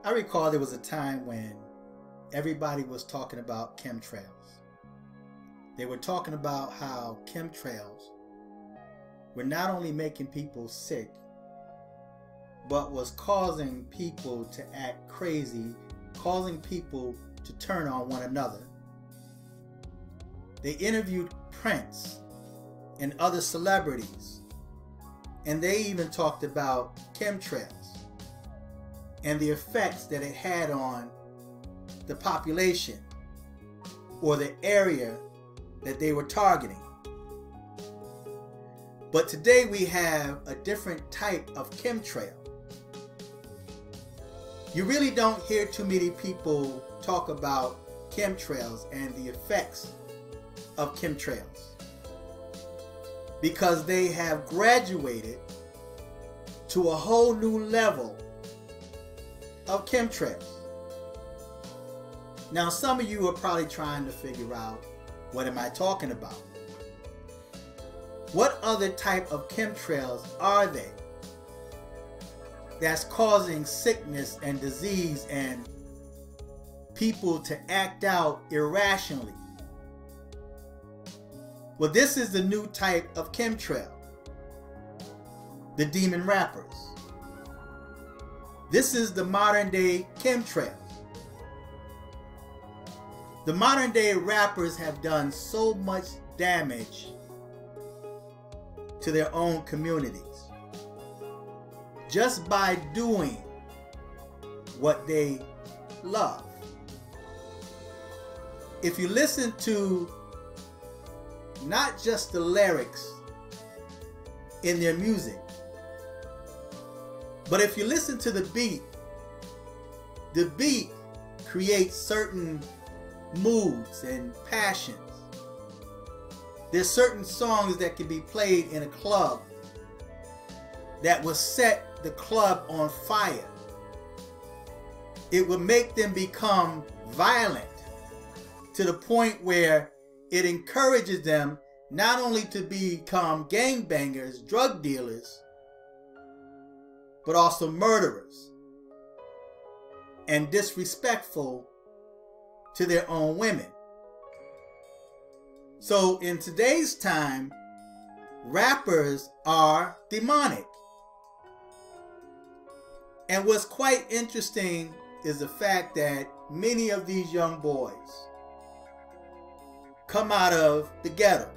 I recall there was a time when everybody was talking about chemtrails. They were talking about how chemtrails were not only making people sick, but was causing people to act crazy, causing people to turn on one another. They interviewed Prince and other celebrities, and they even talked about chemtrails and the effects that it had on the population or the area that they were targeting. But today we have a different type of chemtrail. You really don't hear too many people talk about chemtrails and the effects of chemtrails, because they have graduated to a whole new level of chemtrails. Now, some of you are probably trying to figure out, what am I talking about? What other type of chemtrails are they that's causing sickness and disease and people to act out irrationally? Well, this is the new type of chemtrail, the demon rappers. This is the modern day chemtrail. The modern day rappers have done so much damage to their own communities just by doing what they love. If you listen to not just the lyrics in their music, but if you listen to the beat creates certain moods and passions. There's certain songs that can be played in a club that will set the club on fire. It will make them become violent to the point where it encourages them not only to become gangbangers, drug dealers, but also murderers and disrespectful to their own women. So in today's time, rappers are demonic. And what's quite interesting is the fact that many of these young boys come out of the ghetto.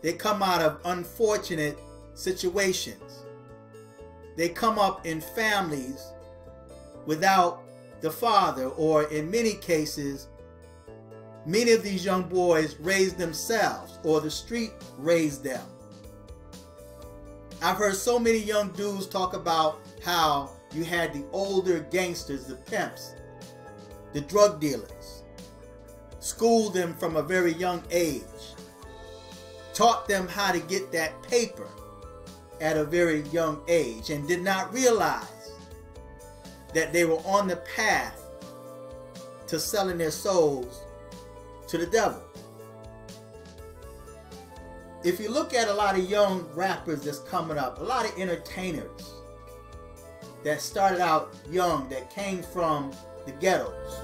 They come out of unfortunate situations. They come up in families without the father, or in many cases, many of these young boys raised themselves, or the street raised them. I've heard so many young dudes talk about how you had the older gangsters, the pimps, the drug dealers, schooled them from a very young age, taught them how to get that paper at a very young age, and did not realize that they were on the path to selling their souls to the devil. If you look at a lot of young rappers that's coming up, a lot of entertainers that started out young, that came from the ghettos,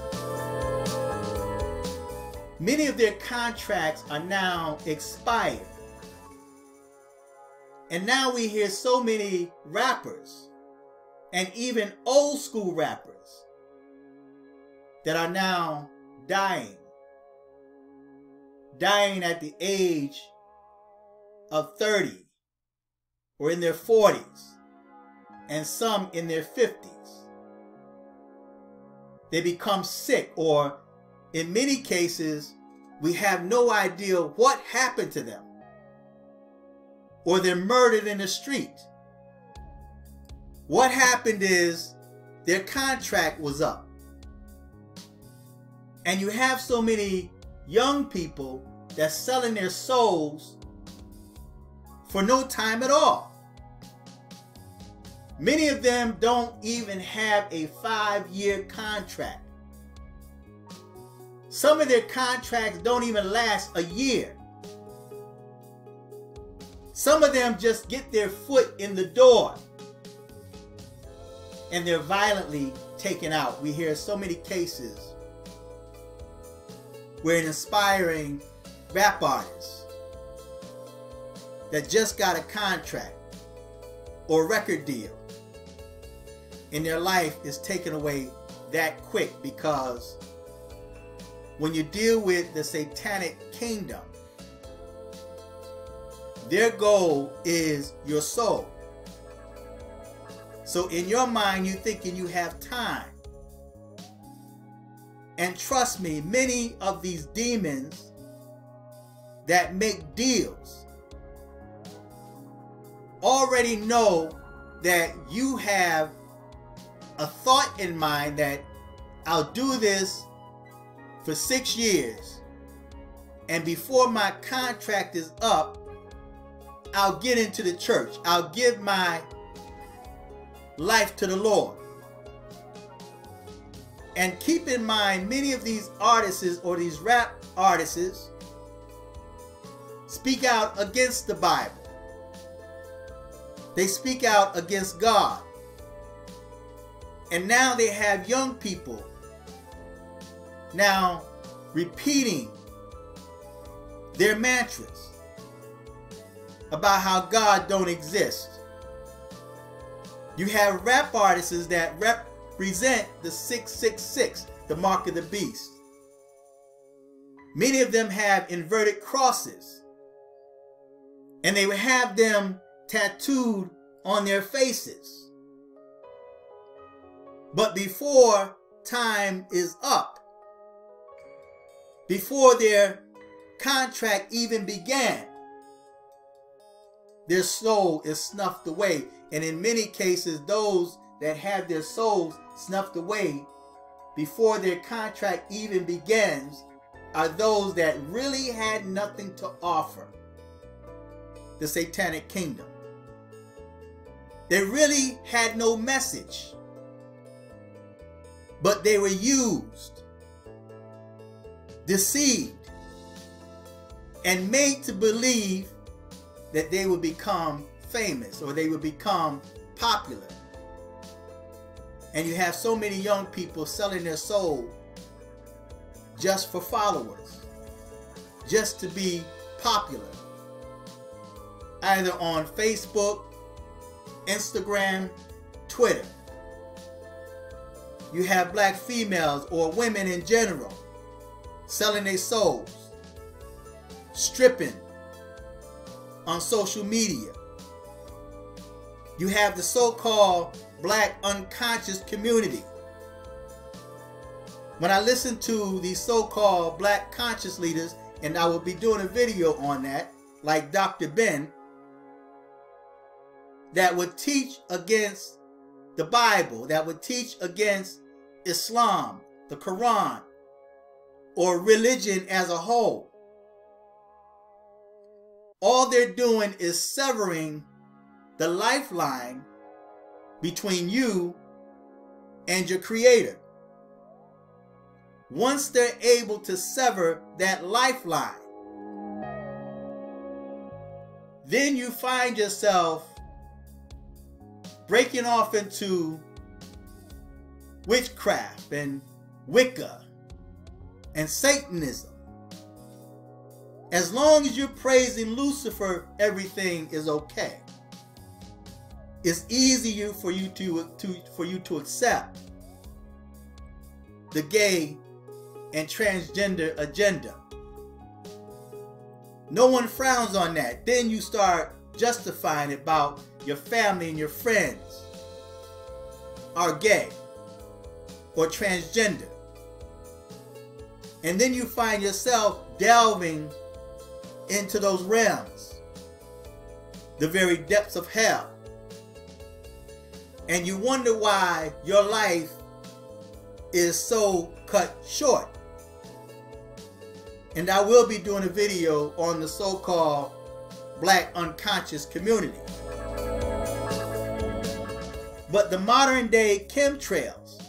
many of their contracts are now expired. And now we hear so many rappers, and even old school rappers, that are now dying at the age of 30 or in their 40s, and some in their 50s. They become sick, or in many cases, we have no idea what happened to them, or they're murdered in the street. What happened is their contract was up. And you have so many young people that's selling their souls for no time at all. Many of them don't even have a 5-year contract. Some of their contracts don't even last a year. Some of them just get their foot in the door and they're violently taken out. We hear so many cases where an inspiring rap artist that just got a contract or record deal and their life is taken away that quick, because when you deal with the satanic kingdom, their goal is your soul. So in your mind, you're thinking you have time. And trust me, many of these demons that make deals already know that you have a thought in mind that I'll do this for 6 years, and before my contract is up, I'll get into the church. I'll give my life to the Lord. And keep in mind, many of these artists or these rap artists speak out against the Bible. They speak out against God. And now they have young people now repeating their mantras about how God don't exist. You have rap artists that represent the 666, the mark of the beast. Many of them have inverted crosses, and they would have them tattooed on their faces. But before time is up, before their contract even began, their soul is snuffed away. And in many cases, those that have their souls snuffed away before their contract even begins are those that really had nothing to offer the satanic kingdom. They really had no message, but they were used, deceived, and made to believe that they would become famous or they would become popular. And you have so many young people selling their soul just for followers, just to be popular, either on Facebook, Instagram, Twitter. You have black females or women in general selling their souls, stripping on social media. You have the so-called black unconscious community. When I listen to these so-called black conscious leaders, and I will be doing a video on that, like Dr. Ben, that would teach against the Bible, that would teach against Islam, the Quran, or religion as a whole. All they're doing is severing the lifeline between you and your Creator. Once they're able to sever that lifeline, then you find yourself breaking off into witchcraft and Wicca and Satanism. As long as you're praising Lucifer, everything is okay. It's easier for you to accept the gay and transgender agenda. No one frowns on that. Then you start justifying it about your family and your friends are gay or transgender. And then you find yourself delving into those realms, the very depths of hell. And you wonder why your life is so cut short. And I will be doing a video on the so-called black unconscious community. But the modern day chemtrails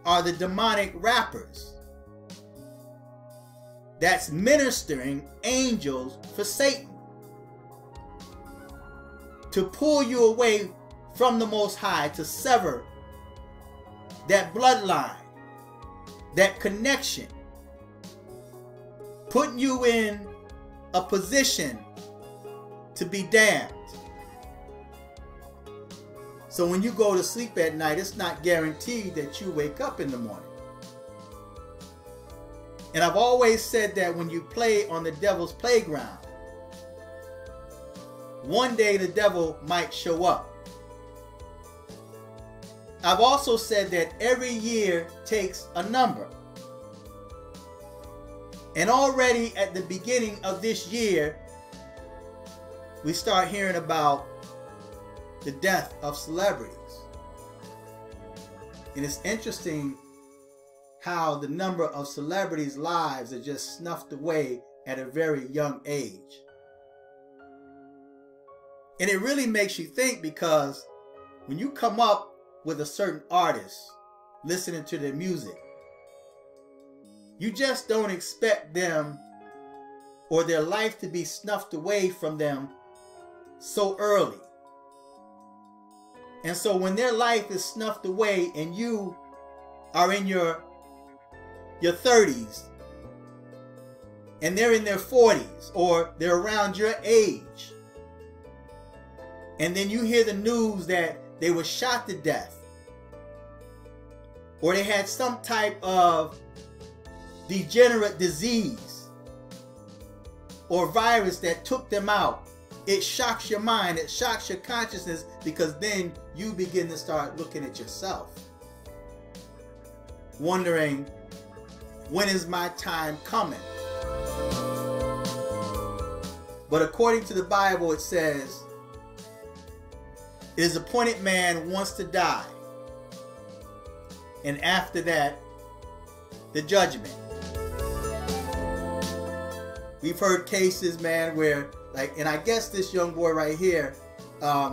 are the demonic rappers that's ministering angels for Satan to pull you away from the Most High, to sever that bloodline, that connection, putting you in a position to be damned. So when you go to sleep at night, it's not guaranteed that you wake up in the morning. And I've always said that when you play on the devil's playground, one day the devil might show up. I've also said that every year takes a number. And already at the beginning of this year, we start hearing about the death of celebrities. And it's interesting how the number of celebrities' lives are just snuffed away at a very young age. And it really makes you think, because when you come up with a certain artist, listening to their music, you just don't expect them or their life to be snuffed away from them so early. And so when their life is snuffed away and you are in your 30s and they're in their 40s, or they're around your age, and then you hear the news that they were shot to death, or they had some type of degenerate disease or virus that took them out, it shocks your mind, it shocks your consciousness, because then you begin to start looking at yourself, wondering, when is my time coming? But according to the Bible, it says, it is appointed man wants to die, and after that, the judgment. We've heard cases, man, where, like, and I guess this young boy right here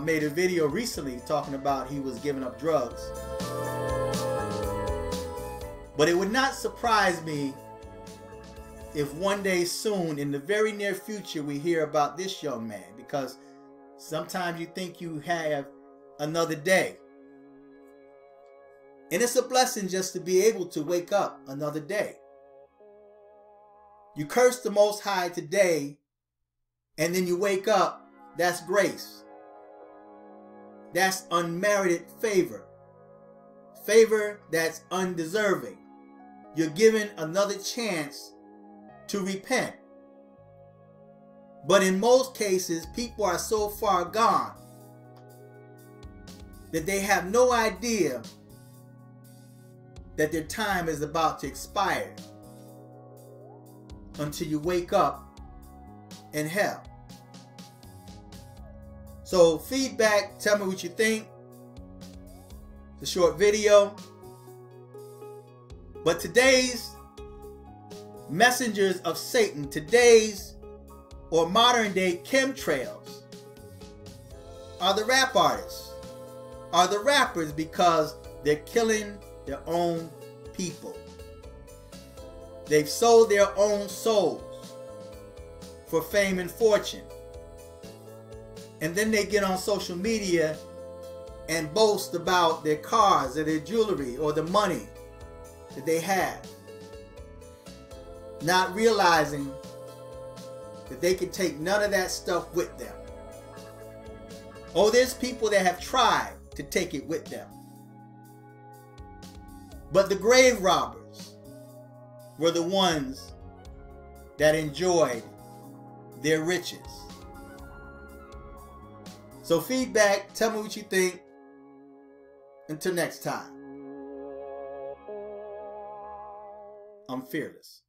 made a video recently talking about he was giving up drugs. But it would not surprise me if one day soon, in the very near future, we hear about this young man, because sometimes you think you have another day. And it's a blessing just to be able to wake up another day. You curse the Most High today, and then you wake up, that's grace. That's unmerited favor. Favor that's undeserving. You're given another chance to repent. But in most cases, people are so far gone that they have no idea that their time is about to expire until you wake up in hell. So feedback, tell me what you think. It's a short video. But today's messengers of Satan, today's or modern day chemtrails, are the rap artists, are the rappers, because they're killing their own people. They've sold their own souls for fame and fortune. And then they get on social media and boast about their cars or their jewelry or the money that they have, not realizing that they can take none of that stuff with them. Oh, there's people that have tried to take it with them. But the grave robbers were the ones that enjoyed their riches. So feedback, tell me what you think. Until next time, I'm fearless.